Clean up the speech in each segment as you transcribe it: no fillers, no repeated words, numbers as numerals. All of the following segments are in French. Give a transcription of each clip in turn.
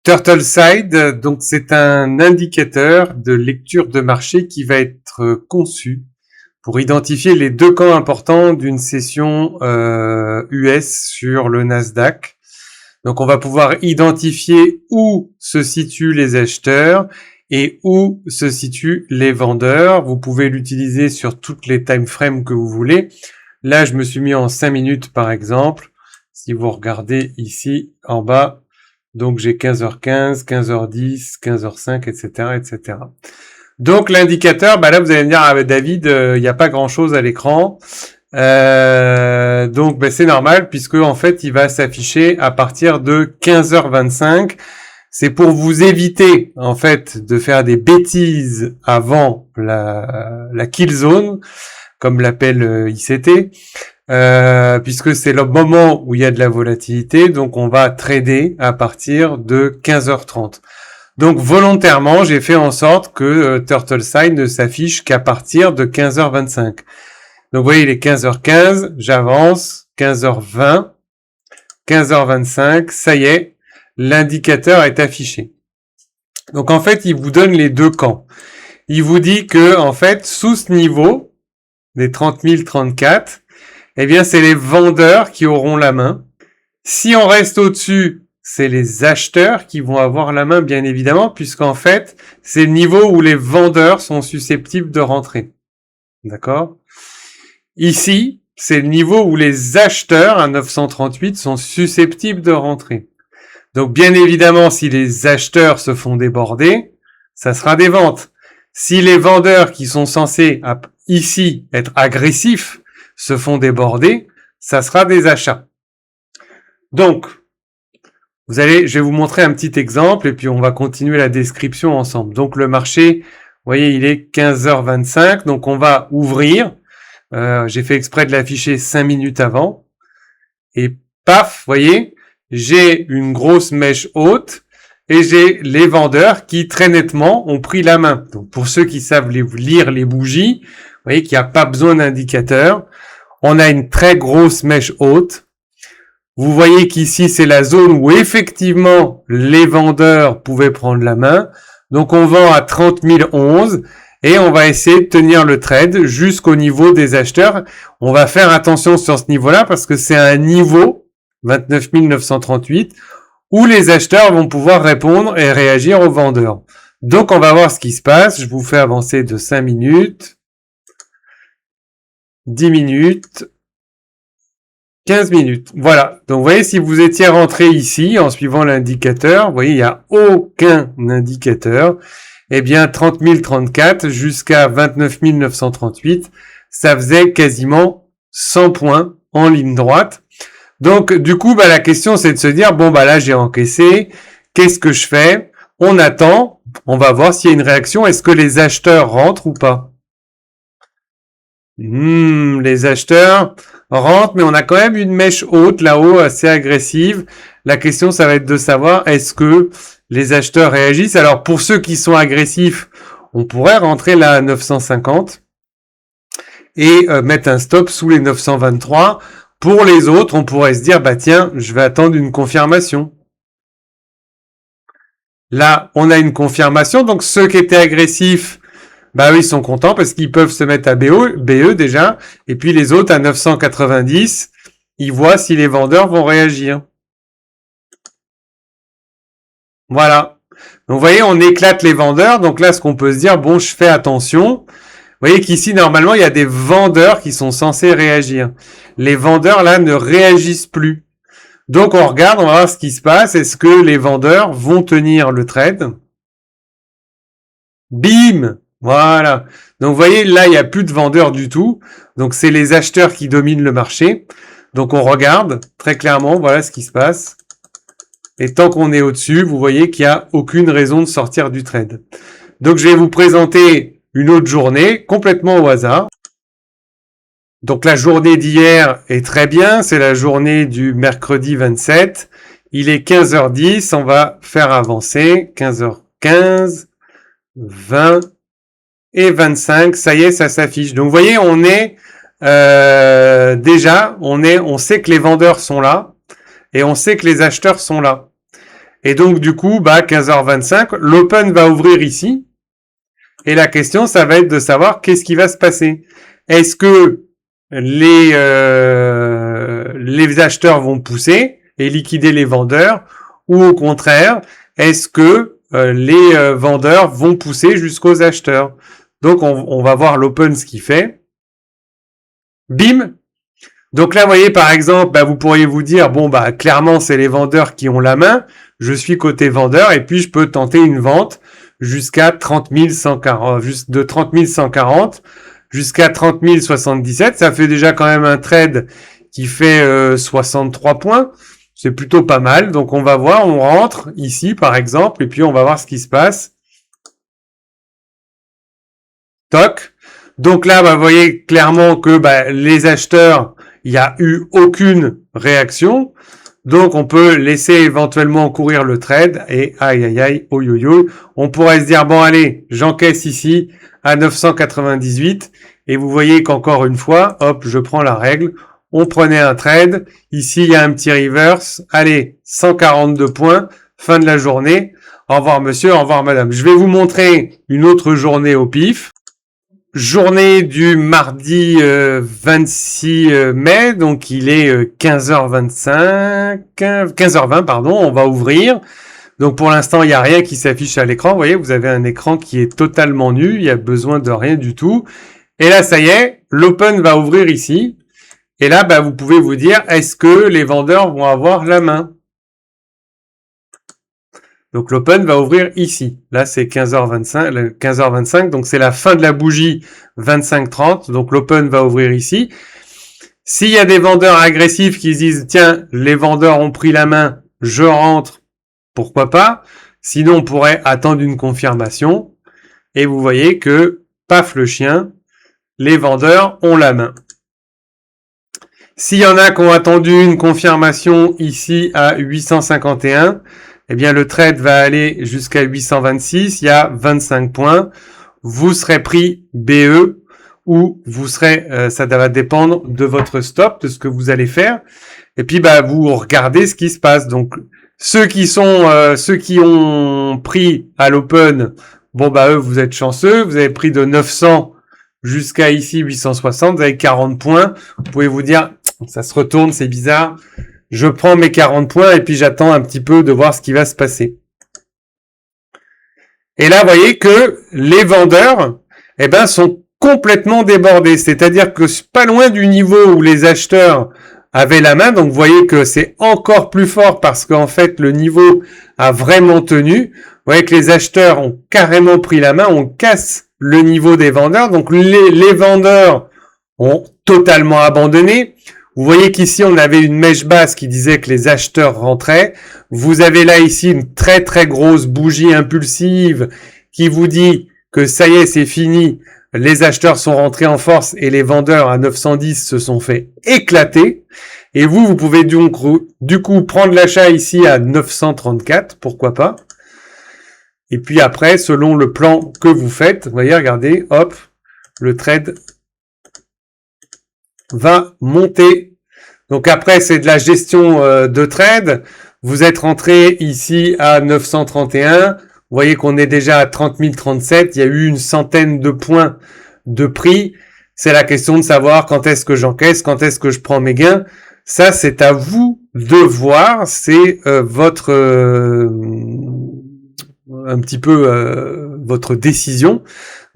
TurtleSide, donc c'est un indicateur de lecture de marché qui va être conçu pour identifier les deux camps importants d'une session US sur le Nasdaq. Donc on va pouvoir identifier où se situent les acheteurs et où se situent les vendeurs. Vous pouvez l'utiliser sur toutes les time frames que vous voulez. Là, je me suis mis en 5 minutes par exemple. Si vous regardez ici en bas, donc j'ai 15h15, 15h10, 15h05, etc., etc. Donc l'indicateur, là vous allez me dire, ah, David, il n'y a pas grand-chose à l'écran. Donc c'est normal puisque en fait il va s'afficher à partir de 15h25. C'est pour vous éviter en fait de faire des bêtises avant la kill zone, comme l'appelle ICT. Puisque c'est le moment où il y a de la volatilité, donc on va trader à partir de 15h30. Donc volontairement, j'ai fait en sorte que TurtleSide ne s'affiche qu'à partir de 15h25. Donc vous voyez, il est 15h15, j'avance, 15h20, 15h25, ça y est, l'indicateur est affiché. Donc en fait, il vous donne les deux camps. Il vous dit que en fait, sous ce niveau, des 30 034, eh bien, c'est les vendeurs qui auront la main. Si on reste au-dessus, c'est les acheteurs qui vont avoir la main, bien évidemment, puisqu'en fait, c'est le niveau où les vendeurs sont susceptibles de rentrer. D'accord ? Ici, c'est le niveau où les acheteurs, à 938, sont susceptibles de rentrer. Donc, bien évidemment, si les acheteurs se font déborder, ça sera des ventes. Si les vendeurs qui sont censés, ici, être agressifs, se font déborder, ça sera des achats. Donc, je vais vous montrer un petit exemple et puis on va continuer la description ensemble. Donc le marché, vous voyez, il est 15h25, donc on va ouvrir. J'ai fait exprès de l'afficher 5 minutes avant. Et paf, vous voyez, j'ai une grosse mèche haute et j'ai les vendeurs qui très nettement ont pris la main. Donc pour ceux qui savent lire les bougies, vous voyez qu'il n'y a pas besoin d'indicateur. On a une très grosse mèche haute. Vous voyez qu'ici, c'est la zone où effectivement les vendeurs pouvaient prendre la main. Donc, on vend à 30 011 et on va essayer de tenir le trade jusqu'au niveau des acheteurs. On va faire attention sur ce niveau-là parce que c'est un niveau, 29 938, où les acheteurs vont pouvoir répondre et réagir aux vendeurs. Donc, on va voir ce qui se passe. Je vous fais avancer de 5 minutes. 10 minutes, 15 minutes. Voilà. Donc, vous voyez, si vous étiez rentré ici en suivant l'indicateur, vous voyez, il n'y a aucun indicateur. Eh bien, 30 034 jusqu'à 29 938, ça faisait quasiment 100 points en ligne droite. Donc, du coup, la question, c'est de se dire, là, j'ai encaissé. Qu'est-ce que je fais? On attend. On va voir s'il y a une réaction. Est-ce que les acheteurs rentrent ou pas? Les acheteurs rentrent, mais on a quand même une mèche haute là-haut, assez agressive. La question, ça va être de savoir, est-ce que les acheteurs réagissent? Alors, pour ceux qui sont agressifs, on pourrait rentrer là à 950 et mettre un stop sous les 923. Pour les autres, on pourrait se dire, tiens, je vais attendre une confirmation. Là, on a une confirmation, donc ceux qui étaient agressifs, eux, ils sont contents parce qu'ils peuvent se mettre à BE déjà. Et puis les autres à 990, ils voient si les vendeurs vont réagir. Voilà. Donc vous voyez, on éclate les vendeurs. Donc là, ce qu'on peut se dire, je fais attention. Vous voyez qu'ici, normalement, il y a des vendeurs qui sont censés réagir. Les vendeurs, là, ne réagissent plus. Donc on regarde, on va voir ce qui se passe. Est-ce que les vendeurs vont tenir le trade? Bim! Voilà. Donc, vous voyez, là, il n'y a plus de vendeurs du tout. Donc, c'est les acheteurs qui dominent le marché. Donc, on regarde très clairement, voilà ce qui se passe. Et tant qu'on est au-dessus, vous voyez qu'il n'y a aucune raison de sortir du trade. Donc, je vais vous présenter une autre journée, complètement au hasard. Donc, la journée d'hier est très bien. C'est la journée du mercredi 27. Il est 15h10. On va faire avancer. 15h15, 20... et 25, ça y est, ça s'affiche. Donc, vous voyez, on est déjà, on sait que les vendeurs sont là et on sait que les acheteurs sont là. Et donc, du coup, 15h25, l'open va ouvrir ici. Et la question, ça va être de savoir qu'est-ce qui va se passer. Est-ce que les acheteurs vont pousser et liquider les vendeurs, ou au contraire, est-ce que les vendeurs vont pousser jusqu'aux acheteurs? Donc, on va voir l'open ce qu'il fait. Bim! Donc là, vous voyez, par exemple, vous pourriez vous dire, clairement, c'est les vendeurs qui ont la main. Je suis côté vendeur et puis je peux tenter une vente jusqu'à 30 140, de 30 140 jusqu'à 30 077. Ça fait déjà quand même un trade qui fait 63 points. C'est plutôt pas mal. Donc on va voir, on rentre ici par exemple et puis on va voir ce qui se passe. Toc. Donc là, vous voyez clairement que les acheteurs, il n'y a eu aucune réaction. Donc, on peut laisser éventuellement courir le trade et aïe, aïe, aïe, oi, oi, oi. On pourrait se dire, bon, allez, j'encaisse ici à 998. Et vous voyez qu'encore une fois, hop, je prends la règle. On prenait un trade. Ici, il y a un petit reverse. Allez, 142 points. Fin de la journée. Au revoir, monsieur. Au revoir, madame. Je vais vous montrer une autre journée au pif. Journée du mardi 26 mai, donc il est 15h20, pardon, on va ouvrir. Donc pour l'instant, il n'y a rien qui s'affiche à l'écran. Vous voyez, vous avez un écran qui est totalement nu, il y a besoin de rien du tout. Et là, ça y est, l'open va ouvrir ici. Et là, vous pouvez vous dire, est-ce que les vendeurs vont avoir la main? Donc l'open va ouvrir ici. Là, c'est 15h25, donc c'est la fin de la bougie 25-30. Donc l'open va ouvrir ici. S'il y a des vendeurs agressifs qui se disent, tiens, les vendeurs ont pris la main, je rentre, pourquoi pas? Sinon, on pourrait attendre une confirmation. Et vous voyez que, paf le chien, les vendeurs ont la main. S'il y en a qui ont attendu une confirmation ici à 851, eh bien, le trade va aller jusqu'à 826. Il y a 25 points. Vous serez pris BE ou vous serez, ça va dépendre de votre stop, de ce que vous allez faire. Et puis, vous regardez ce qui se passe. Donc, ceux qui ont pris à l'open, eux, vous êtes chanceux. Vous avez pris de 900 jusqu'à ici 860. Vous avez 40 points. Vous pouvez vous dire, ça se retourne, c'est bizarre. Je prends mes 40 points et puis j'attends un petit peu de voir ce qui va se passer. Et là, vous voyez que les vendeurs, sont complètement débordés. C'est-à-dire que pas loin du niveau où les acheteurs avaient la main. Donc, vous voyez que c'est encore plus fort parce qu'en fait, le niveau a vraiment tenu. Vous voyez que les acheteurs ont carrément pris la main. On casse le niveau des vendeurs. Donc, les vendeurs ont totalement abandonné. Vous voyez qu'ici, on avait une mèche basse qui disait que les acheteurs rentraient. Vous avez là ici une très très grosse bougie impulsive qui vous dit que ça y est, c'est fini. Les acheteurs sont rentrés en force et les vendeurs à 910 se sont fait éclater. Et vous pouvez donc du coup prendre l'achat ici à 934, pourquoi pas. Et puis après, selon le plan que vous faites, vous voyez, regardez, hop, le trade va monter. Donc après, c'est de la gestion de trade. Vous êtes rentré ici à 931. Vous voyez qu'on est déjà à 30 037. Il y a eu une centaine de points de prix. C'est la question de savoir quand est-ce que j'encaisse, quand est-ce que je prends mes gains. Ça, c'est à vous de voir. C'est votre votre décision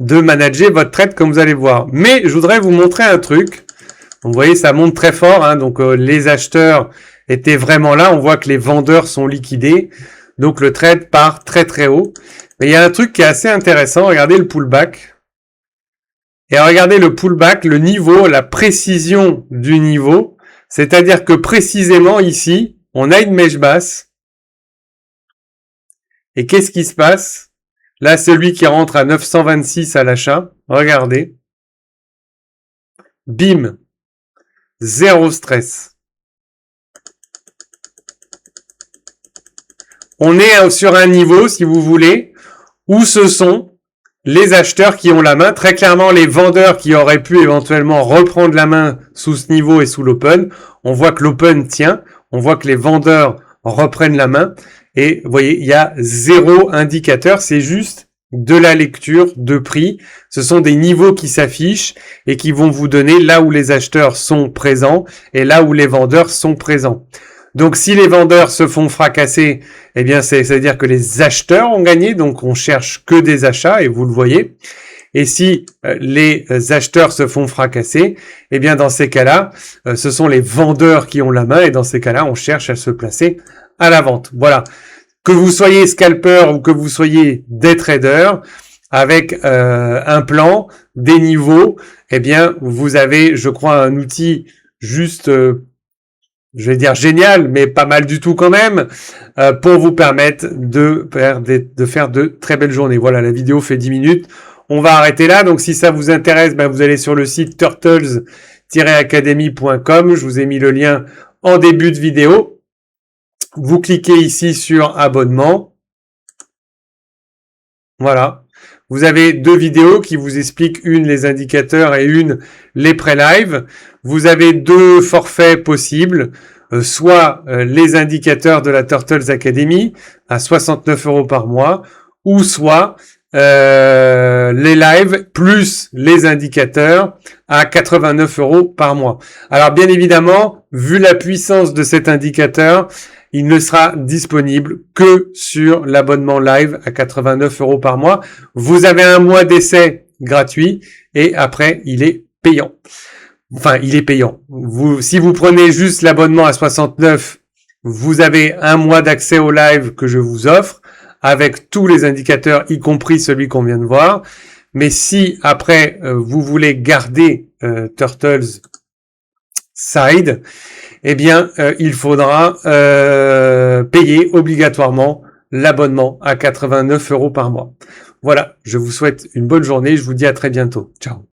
de manager votre trade comme vous allez voir. Mais je voudrais vous montrer un truc. Vous voyez, ça monte très fort. Donc, les acheteurs étaient vraiment là. On voit que les vendeurs sont liquidés. Donc, le trade part très, très haut. Mais il y a un truc qui est assez intéressant. Regardez le pullback. Et regardez le pullback, le niveau, la précision du niveau. C'est-à-dire que précisément ici, on a une mèche basse. Et qu'est-ce qui se passe? Là, celui qui rentre à 926 à l'achat. Regardez. Bim. Zéro stress. On est sur un niveau, si vous voulez, où ce sont les acheteurs qui ont la main. Très clairement, les vendeurs qui auraient pu éventuellement reprendre la main sous ce niveau et sous l'open. On voit que l'open tient. On voit que les vendeurs reprennent la main. Et vous voyez, il y a 0 indicateur, c'est juste de la lecture de prix. Ce sont des niveaux qui s'affichent et qui vont vous donner là où les acheteurs sont présents et là où les vendeurs sont présents. Donc si les vendeurs se font fracasser, eh bien ça veut dire que les acheteurs ont gagné, donc on cherche que des achats et vous le voyez. Et si les acheteurs se font fracasser, eh bien dans ces cas-là, ce sont les vendeurs qui ont la main et dans ces cas-là, on cherche à se placer à la vente. Voilà. Que vous soyez scalper ou que vous soyez day trader, avec un plan, des niveaux, eh bien vous avez, je crois, un outil juste je vais dire génial, mais pas mal du tout quand même, pour vous permettre de faire de très belles journées. Voilà, la vidéo fait 10 minutes. On va arrêter là. Donc, si ça vous intéresse, vous allez sur le site turtles-academy.com. Je vous ai mis le lien en début de vidéo. Vous cliquez ici sur abonnement. Voilà. Vous avez 2 vidéos qui vous expliquent, une les indicateurs et une les pré-live. Vous avez 2 forfaits possibles, soit les indicateurs de la Turtles Academy à 69 € par mois, ou soit les lives plus les indicateurs à 89 € par mois. Alors bien évidemment, vu la puissance de cet indicateur, il ne sera disponible que sur l'abonnement live à 89 € par mois. Vous avez un mois d'essai gratuit et après, il est payant. Enfin, il est payant. Si vous prenez juste l'abonnement à 69, vous avez un mois d'accès au live que je vous offre avec tous les indicateurs, y compris celui qu'on vient de voir. Mais si après, vous voulez garder Turtles Side, eh bien, il faudra payer obligatoirement l'abonnement à 89 € par mois. Voilà, je vous souhaite une bonne journée, je vous dis à très bientôt. Ciao.